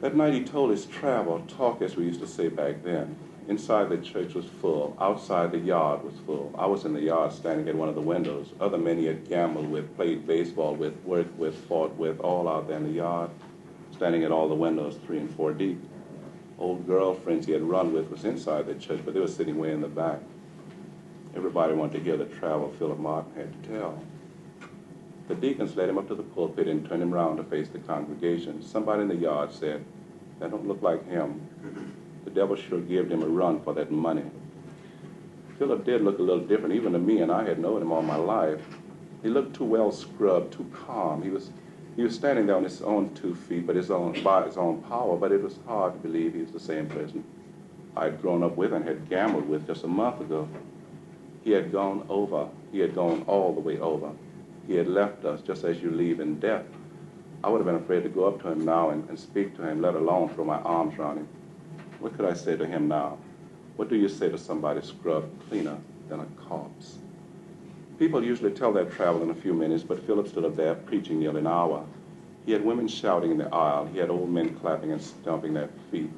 That night he told his travel, talk as we used to say back then. Inside the church was full. Outside the yard was full. I was in the yard standing at one of the windows. Other men he had gambled with, played baseball with, worked with, fought with, all out there in the yard, standing at all the windows 3 and 4 deep. Old girlfriends he had run with was inside the church, but they were sitting way in the back. Everybody wanted to hear the travel Philip Martin had to tell. The deacons led him up to the pulpit and turned him around to face the congregation. Somebody in the yard said, "That don't look like him. The devil sure gave him a run for that money." Philip did look a little different, even to me, and I had known him all my life. He looked too well scrubbed, too calm. He was standing there on his own 2 feet, but by his own power, but it was hard to believe he was the same person I'd grown up with and had gambled with just a month ago. He had gone over. He had gone all the way over. He had left us just as you leave in death. I would have been afraid to go up to him now and speak to him, let alone throw my arms around him. What could I say to him now? What do you say to somebody scrubbed cleaner than a corpse? People usually tell their travel in a few minutes, but Philip stood up there preaching nearly an hour. He had women shouting in the aisle. He had old men clapping and stomping their feet.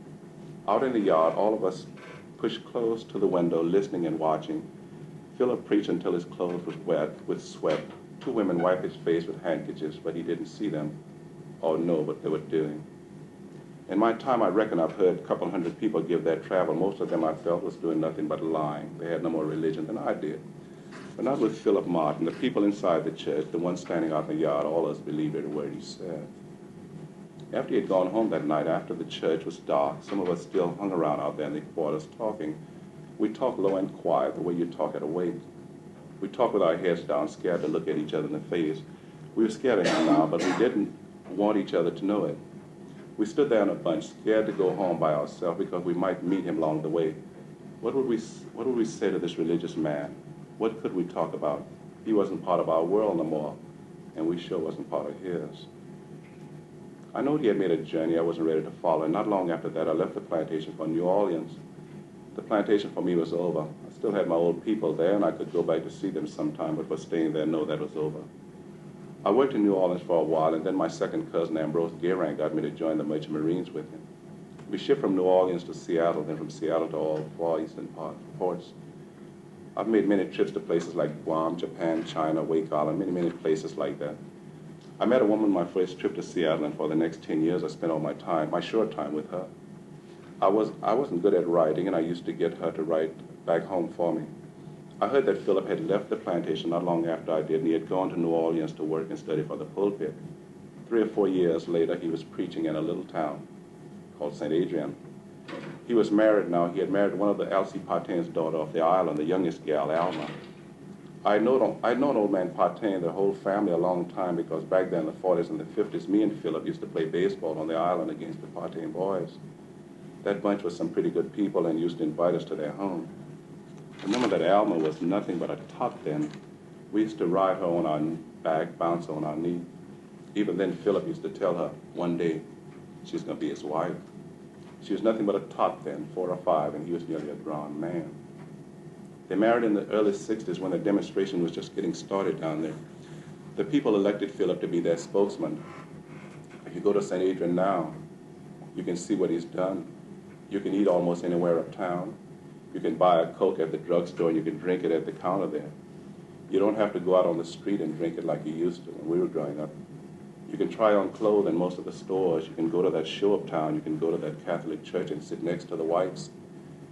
Out in the yard, all of us pushed close to the window, listening and watching. Philip preached until his clothes was wet with sweat. 2 women wiped his face with handkerchiefs, but he didn't see them or know what they were doing. In my time, I reckon I've heard a couple hundred people give their travel. Most of them I felt was doing nothing but lying. They had no more religion than I did. But not with Philip Martin. The people inside the church, the ones standing out in the yard, all of us believed every word he said. After he had gone home that night, after the church was dark, some of us still hung around out there in the quarters talking. We talked low and quiet, the way you talk at a wake. We talked with our heads down, scared to look at each other in the face. We were scared of him now, but we didn't want each other to know it. We stood there in a bunch, scared to go home by ourselves because we might meet him along the way. What would we say to this religious man? What could we talk about? He wasn't part of our world no more, and we sure wasn't part of his. I know he had made a journey I wasn't ready to follow, and not long after that, I left the plantation for New Orleans. The plantation for me was over. I still had my old people there, and I could go back to see them sometime, but for staying there, no, that was over. I worked in New Orleans for a while, and then my second cousin, Ambrose Guérin, got me to join the Merchant Marines with him. We shipped from New Orleans to Seattle, then from Seattle to all 4 eastern ports. I've made many trips to places like Guam, Japan, China, Wake Island, many places like that. I met a woman my first trip to Seattle, and for the next 10 years, I spent all my short time with her. I wasn't good at writing, and I used to get her to write back home for me. I heard that Philip had left the plantation not long after I did, and he had gone to New Orleans to work and study for the pulpit. 3 or 4 years later, he was preaching in a little town called St. Adrian. He was married now. He had married one of the Elsie Partain's daughter off the island, the youngest gal, Alma. I'd known old man Partain, the whole family, a long time, because back then in the 40s and the 50s, me and Philip used to play baseball on the island against the Partain boys. That bunch was some pretty good people and used to invite us to their home. Remember that Alma was nothing but a tot then. We used to ride her on our back, bounce on our knee. Even then, Philip used to tell her, one day, she's going to be his wife. She was nothing but a tot then, 4 or 5, and he was nearly a grown man. They married in the early 60s when the demonstration was just getting started down there. The people elected Philip to be their spokesman. If you go to St. Adrian now, you can see what he's done. You can eat almost anywhere uptown. You can buy a Coke at the drugstore, and you can drink it at the counter there. You don't have to go out on the street and drink it like you used to when we were growing up. You can try on clothes in most of the stores. You can go to that show uptown. You can go to that Catholic church and sit next to the whites.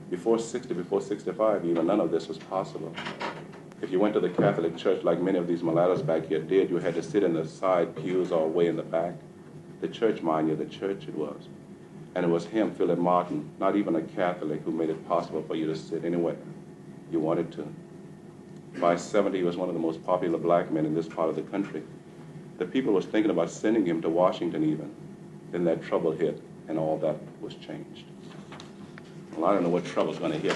Before 60, before 65, even none of this was possible. If you went to the Catholic church like many of these mulattoes back here did, you had to sit in the side pews or way in the back. The church, mind you, the church it was. And it was him, Philip Martin, not even a Catholic, who made it possible for you to sit anywhere you wanted to. By 70, he was one of the most popular black men in this part of the country. The people was thinking about sending him to Washington even. Then that trouble hit, and all that was changed. Well, I don't know what trouble's going to hit.